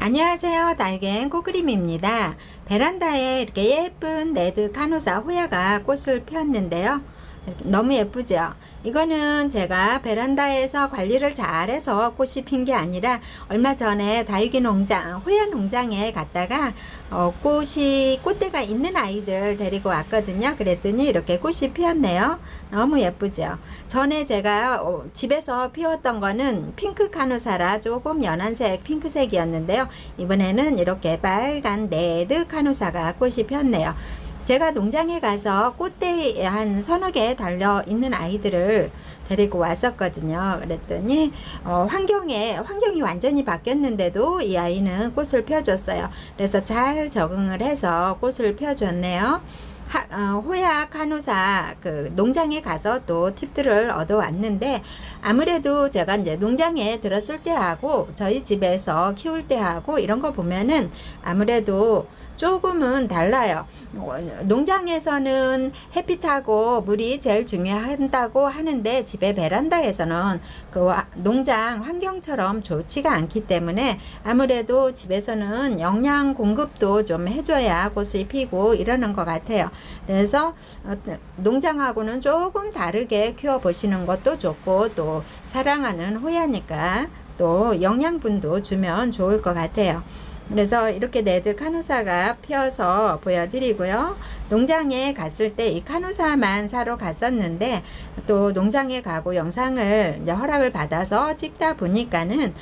안녕하세요. 달갱 꽃그림입니다. 베란다에 이렇게 예쁜 레드 카누사 호야가 꽃을 피웠는데요. 너무 예쁘죠? 이거는 제가 베란다에서 관리를 잘해서 꽃이 핀 게 아니라 얼마 전에 다육이 농장, 호야 농장에 갔다가 꽃대가 있는 아이들 데리고 왔거든요. 그랬더니 이렇게 꽃이 피었네요. 너무 예쁘죠? 전에 제가 집에서 피웠던 거는 핑크 카누사라 조금 연한색 핑크색이었는데요. 이번에는 이렇게 빨간 레드 카누사가 꽃이 피었네요. 제가 농장에 가서 꽃대에 한 서너 개 달려 있는 아이들을 데리고 왔었거든요. 그랬더니 환경이 완전히 바뀌었는데도 이 아이는 꽃을 펴줬어요. 그래서 잘 적응을 해서 꽃을 펴줬네요. 호야 카누사 그 농장에 가서 또 팁들을 얻어왔는데, 아무래도 제가 이제 농장에 들었을 때하고 저희 집에서 키울 때하고 이런 거 보면은 아무래도 조금은 달라요. 농장에서는 햇빛하고 물이 제일 중요한다고 하는데, 집의 베란다에서는 그 농장 환경처럼 좋지가 않기 때문에 아무래도 집에서는 영양 공급도 좀 해줘야 꽃이 피고 이러는 것 같아요. 그래서 농장하고는 조금 다르게 키워보시는 것도 좋고, 또 사랑하는 호야니까 또 영양분도 주면 좋을 것 같아요. 그래서 이렇게 레드 카누사가 피어서 보여드리고요. 농장에 갔을 때 이 카누사만 사러 갔었는데, 또 농장에 가고 영상을 이제 허락을 받아서 찍다 보니까는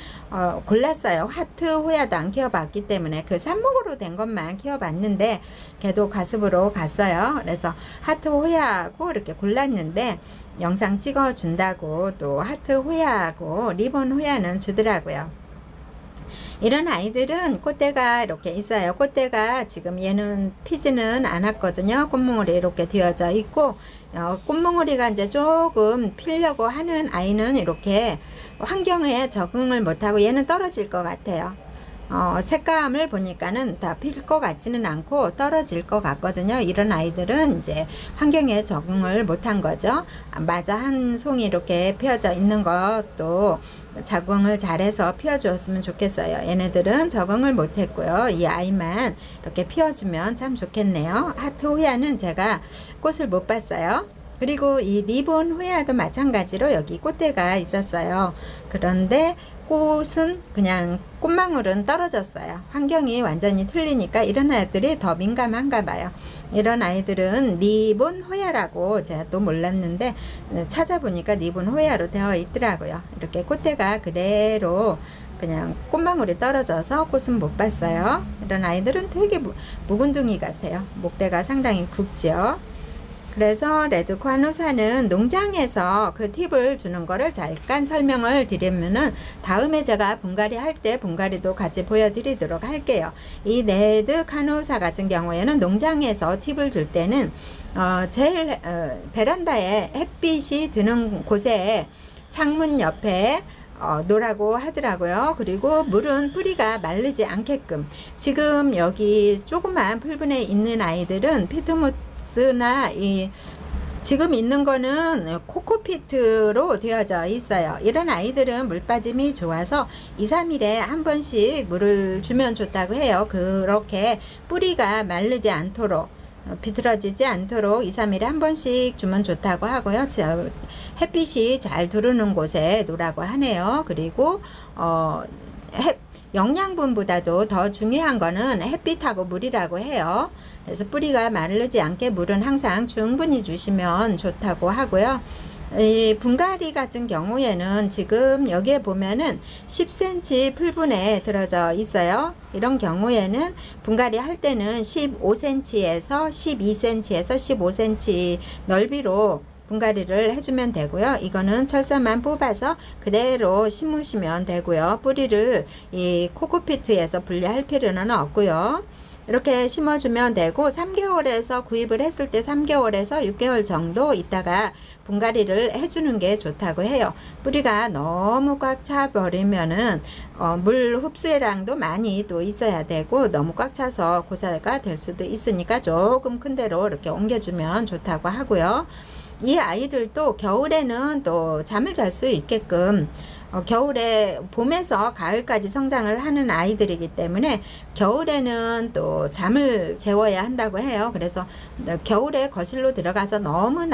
골랐어요. 하트 호야도 안 키워봤기 때문에 그 삽목으로 된 것만 키워봤는데 걔도 가습으로 갔어요. 그래서 하트 호야하고 이렇게 골랐는데, 영상 찍어준다고 또 하트 호야하고 리본 호야는 주더라고요. 이런 아이들은 꽃대가 이렇게 있어요. 꽃대가 지금 얘는 피지는 않았거든요. 꽃몽울이 이렇게 되어져 있고, 꽃몽울이가 이제 조금 피려고 하는 아이는 이렇게 환경에 적응을 못하고 얘는 떨어질 것 같아요. 색감을 보니까는 다 필 것 같지는 않고 떨어질 것 같거든요. 이런 아이들은 이제 환경에 적응을 못한 거죠. 마저 한 송이 이렇게 피어져 있는 것도 적응을 잘해서 피워주었으면 좋겠어요. 얘네들은 적응을 못했고요. 이 아이만 이렇게 피워주면 참 좋겠네요. 하트 호야는 제가 꽃을 못 봤어요. 그리고 이 리본 호야도 마찬가지로 여기 꽃대가 있었어요. 그런데 꽃은 그냥 꽃망울은 떨어졌어요. 환경이 완전히 틀리니까 이런 아이들이 더 민감한가 봐요. 이런 아이들은 리본 호야라고 제가 또 몰랐는데 찾아보니까 리본 호야로 되어 있더라고요. 이렇게 꽃대가 그대로 그냥 꽃망울이 떨어져서 꽃은 못 봤어요. 이런 아이들은 되게 묵은둥이 같아요. 목대가 상당히 굵죠. 그래서 레드 카누사는 농장에서 그 팁을 주는 거를 잠깐 설명을 드리면은 다음에 제가 분갈이 할 때 분갈이도 같이 보여드리도록 할게요. 이 레드 카누사 같은 경우에는 농장에서 팁을 줄 때는 제일 베란다에 햇빛이 드는 곳에 창문 옆에 놓으라고 하더라고요. 그리고 물은 뿌리가 마르지 않게끔, 지금 여기 조그만 풀분에 있는 아이들은 피트모스나 지금 있는 거는 코코피트로 되어져 있어요. 이런 아이들은 물 빠짐이 좋아서 2, 3일에 한 번씩 물을 주면 좋다고 해요. 그렇게 뿌리가 마르지 않도록, 비틀어지지 않도록 2, 3일에 한 번씩 주면 좋다고 하고요. 햇빛이 잘 들어오는 곳에 놓으라고 하네요. 그리고 영양분보다도 더 중요한 거는 햇빛하고 물이라고 해요. 그래서 뿌리가 마르지 않게 물은 항상 충분히 주시면 좋다고 하고요. 이 분갈이 같은 경우에는 지금 여기에 보면은 10cm 풀분에 들어져 있어요. 이런 경우에는 분갈이 할 때는 15cm에서 12cm에서 15cm 넓이로 분갈이를 해주면 되고요. 이거는 철사만 뽑아서 그대로 심으시면 되고요. 뿌리를 이 코코피트에서 분리할 필요는 없고요. 이렇게 심어주면 되고, 3개월에서 구입을 했을 때 3개월에서 6개월 정도 있다가 분갈이를 해주는 게 좋다고 해요. 뿌리가 너무 꽉 차 버리면은 물 흡수량도 많이 또 있어야 되고, 너무 꽉 차서 고사가 될 수도 있으니까 조금 큰 데로 이렇게 옮겨주면 좋다고 하고요. 이 아이들도 겨울에는 또 잠을 잘 수 있게끔 겨울에 봄에서 가을까지 성장을 하는 아이들이기 때문에 겨울에는 또 잠을 재워야 한다고 해요. 그래서 겨울에 거실로 들어가서 너무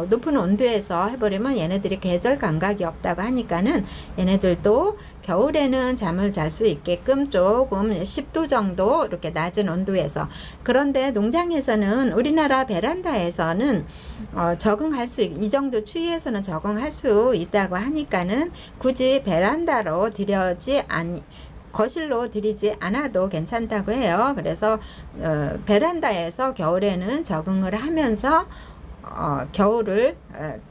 높은 온도에서 해버리면 얘네들이 계절 감각이 없다고 하니까는 얘네들도 겨울에는 잠을 잘 수 있게끔 조금 10도 정도 이렇게 낮은 온도에서, 그런데 농장에서는 우리나라 베란다에서는 적응할 수 이 정도 추위에서는 적응할 수 있다고 하니까는 굳이 베란다로 거실로 들이지 않아도 괜찮다고 해요. 그래서 베란다에서 겨울에는 적응을 하면서 겨울을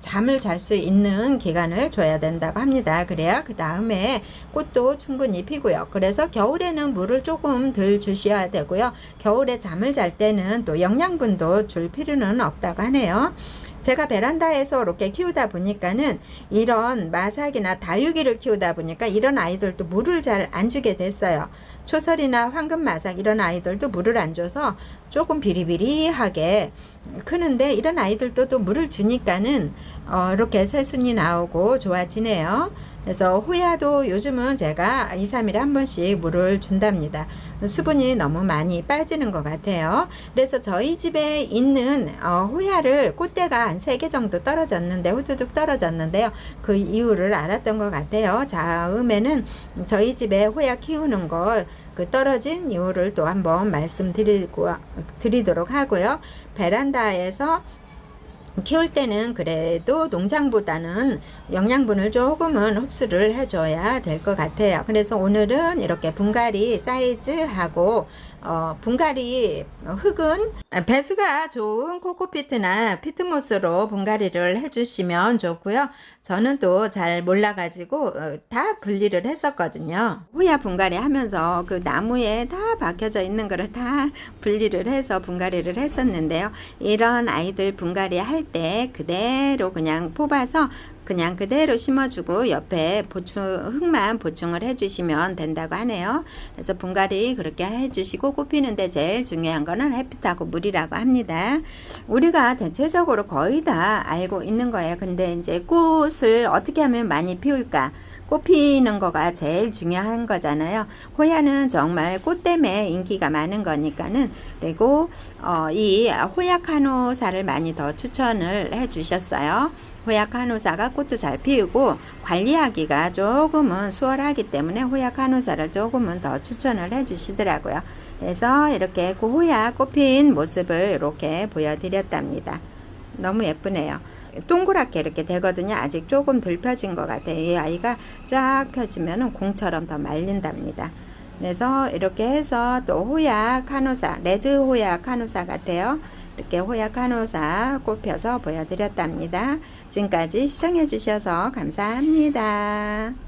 잠을 잘 수 있는 기간을 줘야 된다고 합니다. 그래야 그 다음에 꽃도 충분히 피고요. 그래서 겨울에는 물을 조금 덜 주셔야 되고요. 겨울에 잠을 잘 때는 또 영양분도 줄 필요는 없다고 하네요. 제가 베란다에서 이렇게 키우다 보니까는 이런 마삭이나 다육이를 키우다 보니까 이런 아이들도 물을 잘 안 주게 됐어요. 초설이나 황금마삭 이런 아이들도 물을 안 줘서 조금 비리비리하게 크는데, 이런 아이들도 또 물을 주니까는 이렇게 새순이 나오고 좋아지네요. 그래서 호야도 요즘은 제가 2, 3일에 한 번씩 물을 준답니다. 수분이 너무 많이 빠지는 것 같아요. 그래서 저희 집에 있는 호야를 꽃대가 한 3개 정도 떨어졌는데, 후두둑 떨어졌는데요. 그 이유를 알았던 것 같아요. 다음에는 저희 집에 호야 키우는 거 그 떨어진 이유를 또 한번 말씀드리도록 하고요. 베란다에서 키울 때는 그래도 농장보다는 영양분을 조금은 흡수를 해줘야 될 것 같아요. 그래서 오늘은 이렇게 분갈이 사이즈하고 분갈이 흙은 배수가 좋은 코코피트나 피트모스로 분갈이를 해주시면 좋고요. 저는 또 잘 몰라가지고 다 분리를 했었거든요. 호야 분갈이 하면서 그 나무에 다 박혀져 있는 거를 다 분리를 해서 분갈이를 했었는데요. 이런 아이들 분갈이 할 때 그대로 그냥 뽑아서 그냥 그대로 심어주고 옆에 흙만 보충을 해주시면 된다고 하네요. 그래서 분갈이 그렇게 해주시고, 꽃 피는데 제일 중요한 거는 햇빛하고 물이라고 합니다. 우리가 대체적으로 거의 다 알고 있는 거예요. 근데 이제 꽃을 어떻게 하면 많이 피울까? 꽃 피는 거가 제일 중요한 거잖아요. 호야는 정말 꽃 때문에 인기가 많은 거니까는. 그리고 이 호야 카노사를 많이 더 추천을 해 주셨어요. 호야 카노사가 꽃도 잘 피우고 관리하기가 조금은 수월하기 때문에 호야 카노사를 조금은 더 추천을 해 주시더라고요. 그래서 이렇게 그 호야 꽃핀 모습을 이렇게 보여드렸답니다. 너무 예쁘네요. 동그랗게 이렇게 되거든요. 아직 조금 덜 펴진 것 같아요. 이 아이가 쫙 펴지면 공처럼 더 말린답니다. 그래서 이렇게 해서 또 호야 카노사, 레드 호야 카노사 같아요. 이렇게 호야 카노사 꽃 펴서 보여드렸답니다. 지금까지 시청해 주셔서 감사합니다.